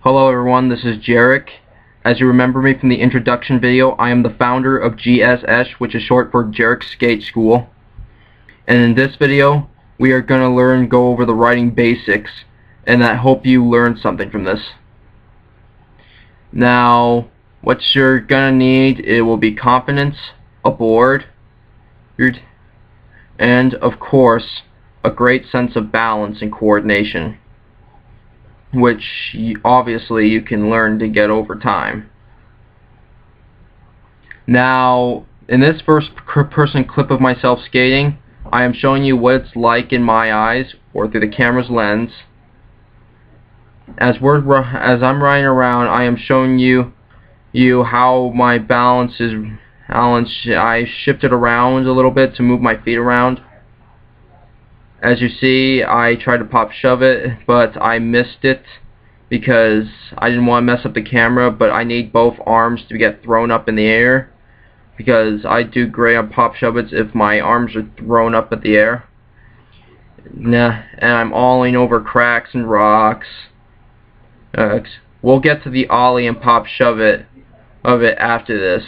Hello everyone, this is Gerek. As you remember me from the introduction video, I am the founder of G.S.S, which is short for Gerrek Skate School. And in this video, we are going to go over the writing basics, and I hope you learn something from this. Now, what you're going to need, it will be confidence, a board, and of course, a great sense of balance and coordination, which obviously you can learn to get over time. Now, in this first person clip of myself skating, I am showing you what it's like in my eyes or through the camera's lens. As I'm riding around, I am showing you how my balance is balanced. I shifted around a little bit to move my feet around. As you see, I tried to pop shove it, but I missed it because I didn't want to mess up the camera, but I need both arms to get thrown up in the air because I do great on pop shove it if my arms are thrown up at the air. Nah, and I'm olling over cracks and rocks. We'll get to the ollie and pop shove it after this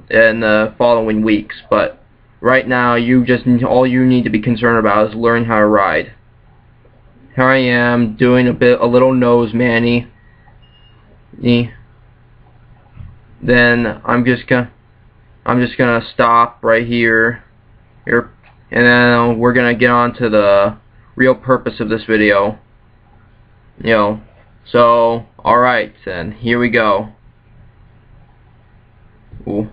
in the following weeks, but right now, all you need to be concerned about is learning how to ride. Here I am doing a little nose manny. Then I'm just gonna stop right here, and then we're gonna get on to the real purpose of this video. So all right, then here we go. Ooh.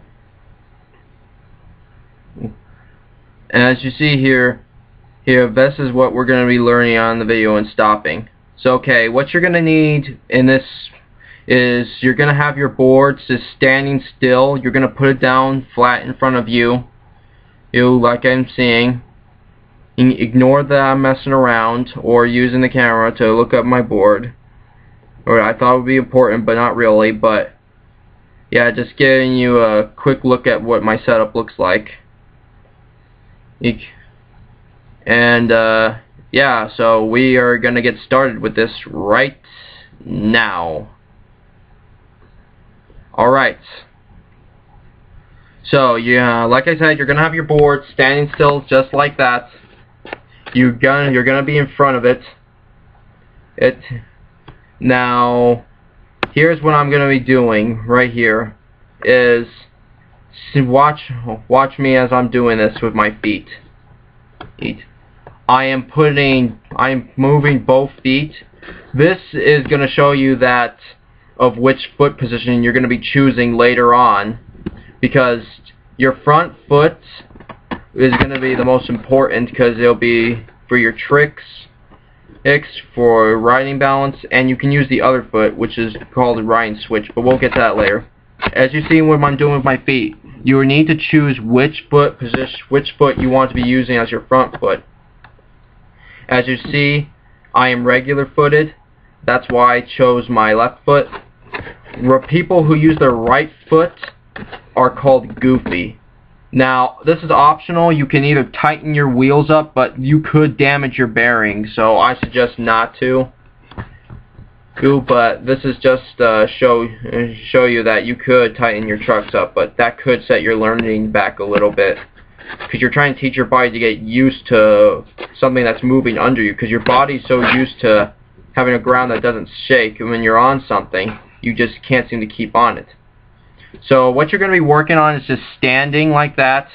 And as you see here, this is what we're going to be learning on the video and stopping. So okay, what you're going to need in this is you're going to have your board just standing still. You're going to put it down flat in front of you, like I'm seeing. Ignore that I'm messing around or using the camera to look up my board. Or I thought it would be important, but not really. But yeah, just giving you a quick look at what my setup looks like. And yeah, so we are gonna get started with this right now. Alright, so yeah, like I said, you're gonna have your board standing still just like that. You're gonna be in front of it. Now here's what I'm gonna be doing right here is watch me as I'm doing this with my feet. I'm moving both feet. This is going to show you that of which foot position you're going to be choosing later on, because your front foot is going to be the most important because it'll be for your tricks, for riding balance, and you can use the other foot, which is called a riding switch, but we'll get to that later. As you see what I'm doing with my feet, you will need to choose which foot you want to be using as your front foot. As you see, I am regular footed. That's why I chose my left foot. People who use their right foot are called goofy. Now, this is optional. You can either tighten your wheels up, but you could damage your bearings, so I suggest not to. But this is just show you that you could tighten your trucks up, but that could set your learning back a little bit because you're trying to teach your body to get used to something that's moving under you, because your body's so used to having a ground that doesn't shake, and when you're on something you just can't seem to keep on it. So what you're going to be working on is just standing like that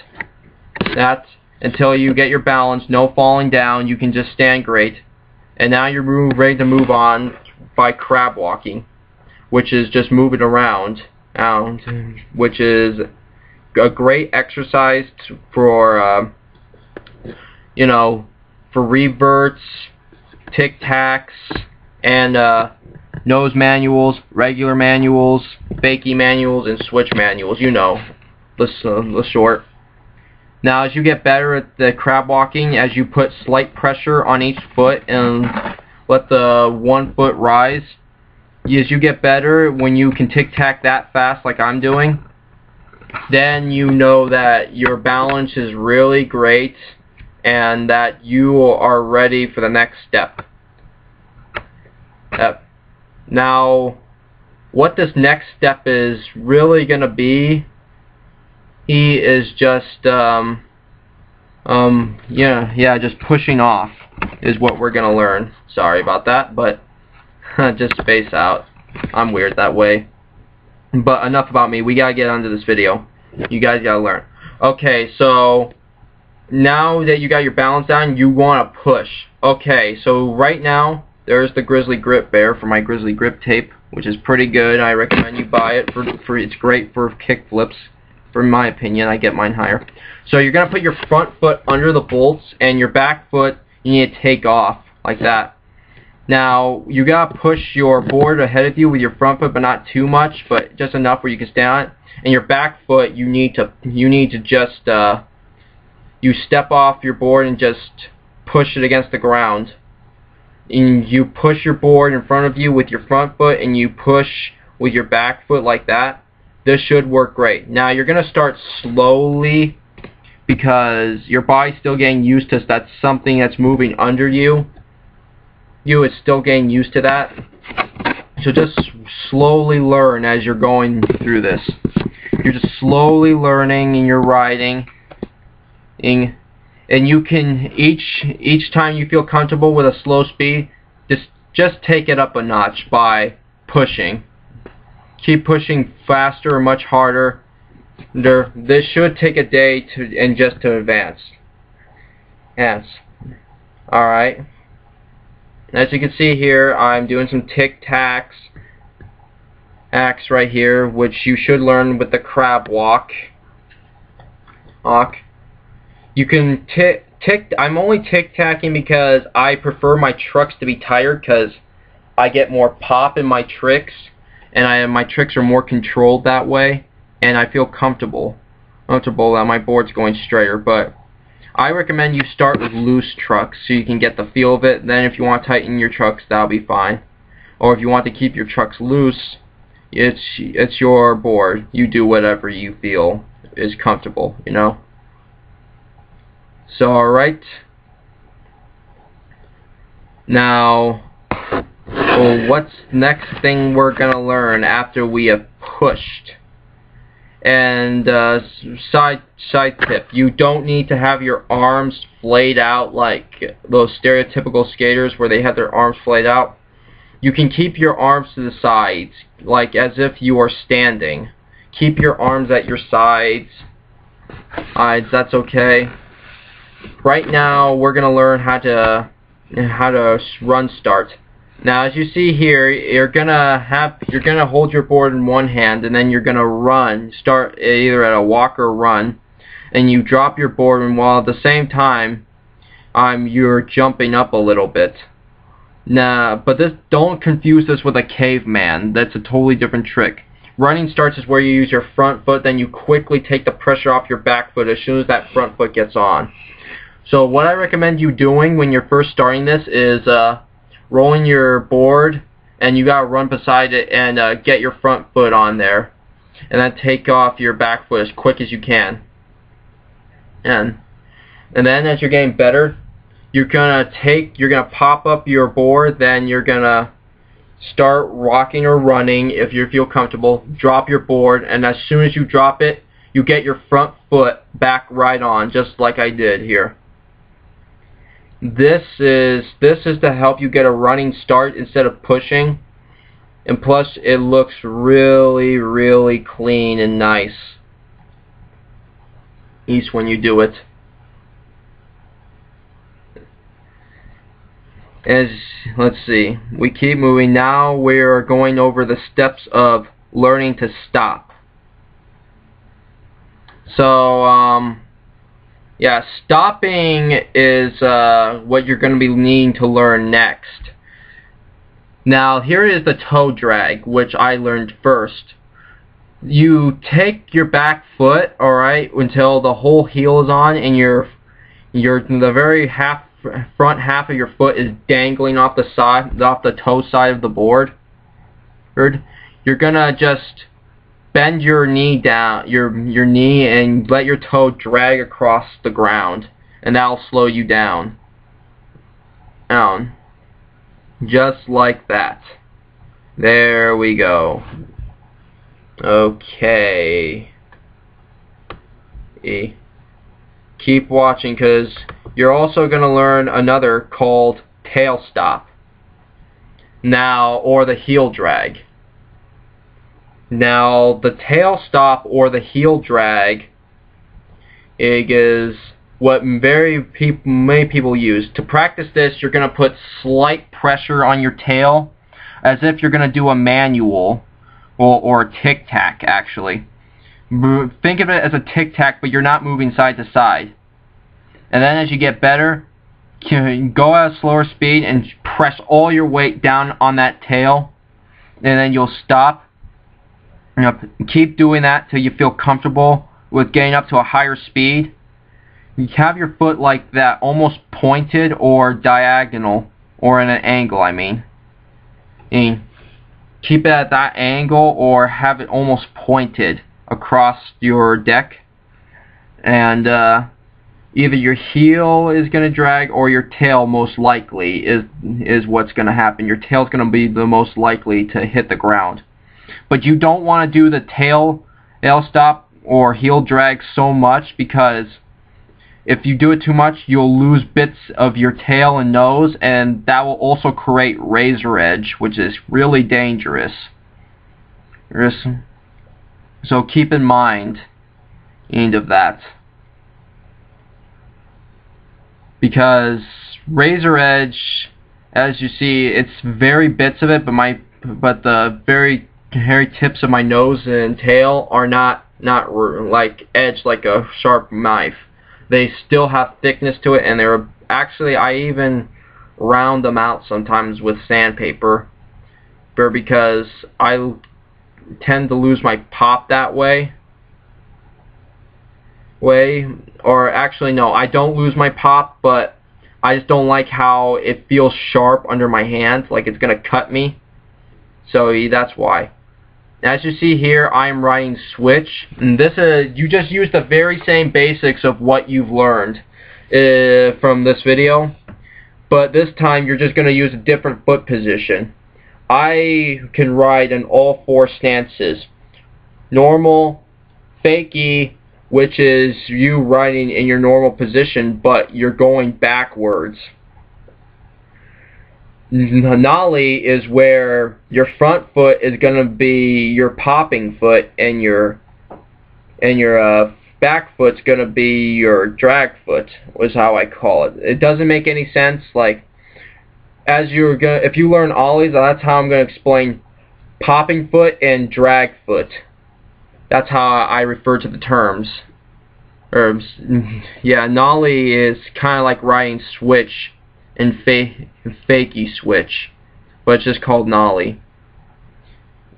until you get your balance, no falling down. You can just stand great, and now you're ready to move on by crab walking, which is just moving around, which is a great exercise for for reverts, tic-tacs, and nose manuals, regular manuals, fakie manuals, and switch manuals. The short. Now, as you get better at the crab walking, as you put slight pressure on each foot and let the one foot rise, as you get better, when you can tic-tac that fast like I'm doing, then you know that your balance is really great and that you are ready for the next step. Now, what this next step is really gonna be, he is just just pushing off is what we're gonna learn. Sorry about that, but just space out. I'm weird that way. But enough about me. We gotta get onto this video. You guys gotta learn. Okay, so now that you got your balance down, you want to push. Okay, so right now there's the Grizzly Grip Bear for my Grizzly Grip tape, which is pretty good. I recommend you buy it for it's great for kick flips. For my opinion, I get mine higher. So you're gonna put your front foot under the bolts, and your back foot you need to take off like that. Now you gotta push your board ahead of you with your front foot, but not too much, but just enough where you can stay on it. And your back foot, you need to just you step off your board and just push it against the ground. And you push your board in front of you with your front foot, and you push with your back foot like that. This should work great. Now you're gonna start slowly because your body's still getting used to that's something that's moving under you. You is still getting used to that. So just slowly learn as you're going through this. You're just slowly learning and you're riding. And you can each time you feel comfortable with a slow speed, just take it up a notch by pushing. Keep pushing faster or much harder. This should take a day to advance. Yes. Alright. As you can see here, I'm doing some tic-tacs right here, which you should learn with the crab walk. You can I'm only tic-tacking because I prefer my trucks to be tighter because I get more pop in my tricks, and my tricks are more controlled that way, and I feel comfortable that my board's going straighter. But I recommend you start with loose trucks so you can get the feel of it. Then if you want to tighten your trucks, that'll be fine. Or if you want to keep your trucks loose, it's your board. You do whatever you feel is comfortable, you know. So alright. Now, what's next thing we're gonna learn after we have pushed? And side tip, you don't need to have your arms flayed out like those stereotypical skaters where they have their arms flayed out. You can keep your arms to the sides, like as if you are standing. Keep your arms at your sides. That's okay. Right now we're gonna learn how to run start. Now, as you see here, you're gonna hold your board in one hand, and then you're gonna run. Start either at a walk or run, and you drop your board, and while at the same time, you're jumping up a little bit. Now, but don't confuse this with a caveman. That's a totally different trick. Running starts is where you use your front foot, then you quickly take the pressure off your back foot as soon as that front foot gets on. So what I recommend you doing when you're first starting this is rolling your board, and you gotta run beside it and get your front foot on there, and then take off your back foot as quick as you can. And then as you're getting better, you're gonna pop up your board, then you're gonna start rocking or running if you feel comfortable. Drop your board, and as soon as you drop it, you get your front foot back right on, just like I did here. This is to help you get a running start instead of pushing, and plus it looks really, really clean and nice when you do it. Let's see, we keep moving. Now we're going over the steps of learning to stop. So yeah, stopping is what you're going to be needing to learn next. Now, here is the toe drag, which I learned first. You take your back foot, alright, until the whole heel is on, and the very front half of your foot is dangling off the toe side of the board. You're gonna just bend your knee down, your knee, and let your toe drag across the ground, and that'll slow you down. Just like that. There we go. Okay. Keep watching, because you're also going to learn another called tail stop. Now, or the heel drag. Now, the tail stop or the heel drag is what many people use. To practice this, you're going to put slight pressure on your tail, as if you're going to do a manual or a tic-tac, actually. Think of it as a tic-tac, but you're not moving side to side. And then as you get better, you can go at a slower speed and press all your weight down on that tail, and then you'll stop. Keep doing that till you feel comfortable with getting up to a higher speed. You have your foot like that, almost pointed or diagonal, or in an angle, I mean. And keep it at that angle or have it almost pointed across your deck. And either your heel is going to drag or your tail most likely is what's going to happen. Your tail's going to be the most likely to hit the ground. But you don't want to do the tail stop or heel drag so much, because if you do it too much, you'll lose bits of your tail and nose, and that will also create razor edge, which is really dangerous. So keep in mind of that. Because razor edge, as you see, it's very bits of it, but the very hairy tips of my nose and tail are not like edged like a sharp knife. They still have thickness to it, and they're actually, I even round them out sometimes with sandpaper, because I tend to lose my pop that way. Or actually no, I don't lose my pop, but I just don't like how it feels sharp under my hand, like it's gonna cut me. So that's why. As you see here, I am writing switch, and this is, you just use the very same basics of what you've learned from this video, but this time you're just going to use a different foot position. I can ride in all four stances: normal, fakie, which is you riding in your normal position but you're going backwards. Nollie is where your front foot is going to be your popping foot, and your back foot's going to be your drag foot, was how I call it. It doesn't make any sense. Like, if you learn ollies, that's how I'm going to explain popping foot and drag foot. That's how I refer to the terms. Yeah, nollie is kind of like riding switch and fakie switch, but it's just called nollie.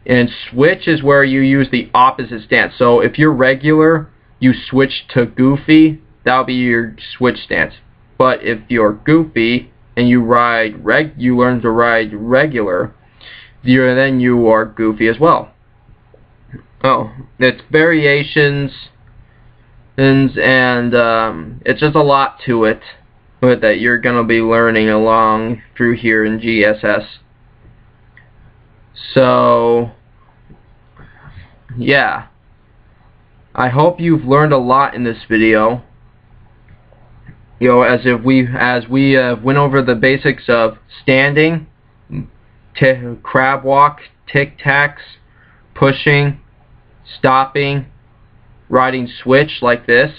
And switch is where you use the opposite stance. So if you're regular, you switch to goofy, that'll be your switch stance. But if you're goofy and you learn to ride regular, then you are goofy as well. Oh, it's variations, and it's just a lot to it that you're going to be learning along through here in G.S.S. So, yeah. I hope you've learned a lot in this video. As we went over the basics of standing, crab walk, tic-tacs, pushing, stopping, riding switch like this,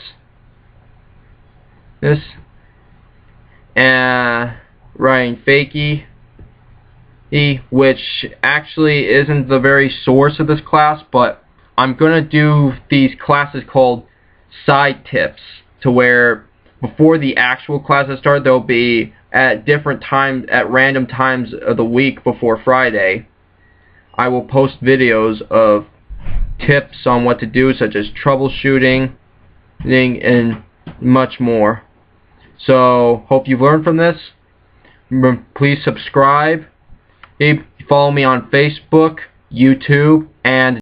and riding fakie, which actually isn't the very source of this class, but I'm going to do these classes called side tips, to where before the actual classes start, they'll be at different times, at random times of the week before Friday. I will post videos of tips on what to do, such as troubleshooting and much more. So, hope you've learned from this. Please subscribe. Follow me on Facebook, YouTube, and